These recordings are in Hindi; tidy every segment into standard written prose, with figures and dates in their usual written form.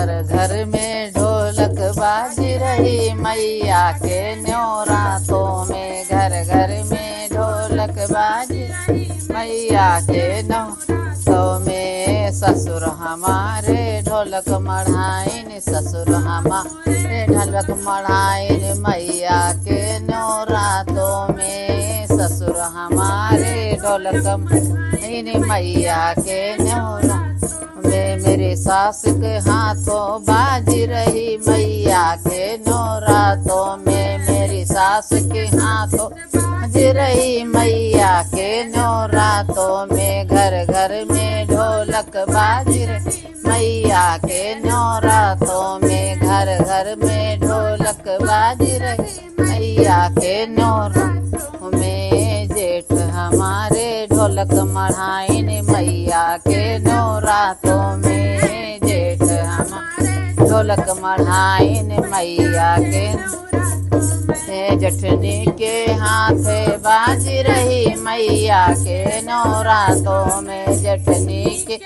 घर घर में ढोलक बाज रही मैया के न्योरातों में। घर घर में ढोलक बाज रही मैया के न्योरातों में। ससुर हमारे ढोलक मढ़ाइन, ससुर हमारे ढोलक मढ़ाइन मैया के न्योरातों में। ससुर हमारे ढोलक मढ़ाइन मैया के न्योरातों में। मेरे सास के हाथों बाज रही मैया के न्योरातों में। मेरी सास के हाथों बाज रही मैया के न्योरातों में। घर घर में ढोलक बाज रही मैया के न्योरातों में। घर घर में ढोलक बाज रही मैया के न्योरातों में। जेठ हमारे ढोलक मढ़ाइन मैया के न्योरातों में। जेठ हमारे ढोलक मढ़ाइन मैया के जठनी के हाथे बाज रही मैया के न्योरातों में। जठनी के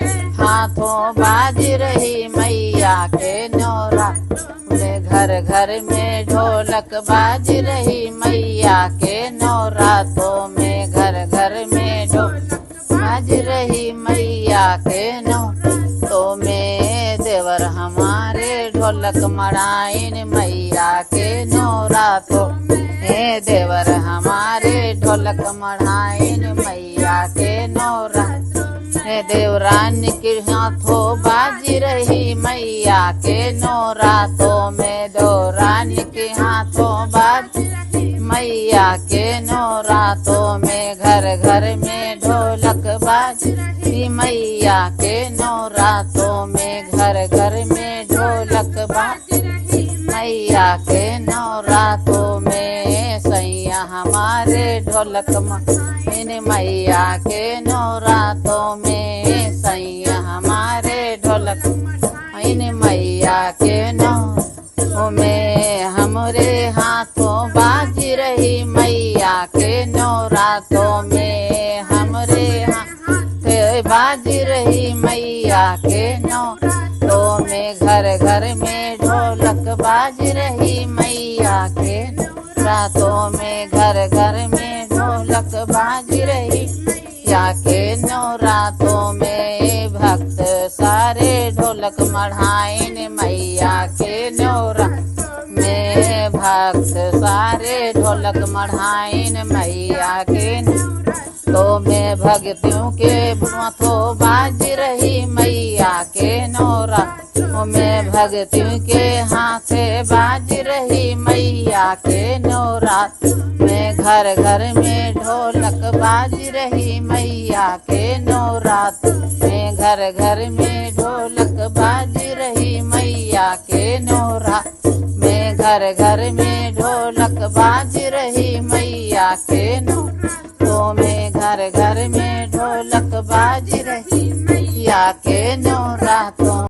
हाथों बाज रही मैया के न्योरातों में। घर घर में ढोलक बाज रही मैया के न्योरातों में। घर घर में ढोलक बाज रही मैया के न्योरातों में। देवर हमारे ढोलक मढ़ाइन मैया के न्योरातों में। देवर हमारे ढोलक मढ़ाइन मैया के न्योरातों में। देवरानी के हाथों बाज रही मैया के न्योरातों में। देवरानी के हाथों बाज मैया के न्योरातों में। घर घर में ढोलक बाज रही मैया के न्योरातों में। घर घर में ढोलक बाज रही मैया के न्योरातों में। सैया हमारे ढोलक मढ़ाइन मैया के न्योरातों में। सैया हमारे ढोलक मढ़ाइन मैया के न्योरातों में। हमरे हाथों बाज रही मैया के न्योरातों में। हमरे हाथ बाज रही मैया के न्योरातों में। घर घर में ढोलक बाज रही मैया के न्योरातों में। घर घर में ढोलक बाज रही मैया के न्योरातों में। भक्त सारे ढोलक मढ़ाइन मैया के न्योरातों में। भक्त सारे ढोलक मढ़ाइन मैया के न्योरातों में। भक्तियों के माथों बाज रही मैया के न्योरातों में। भक्तियों के हाथे बाज रही मैया के न्योरातों में। घर घर में ढोलक बाज रही मैया के न्योरातों में। घर घर में ढोलक बाज रही मैया के न्योरातों में। घर घर में ढोलक बाज रही मैया के न्योरातों में। घर घर में ढोलक बाज रही मैया के न्योरातों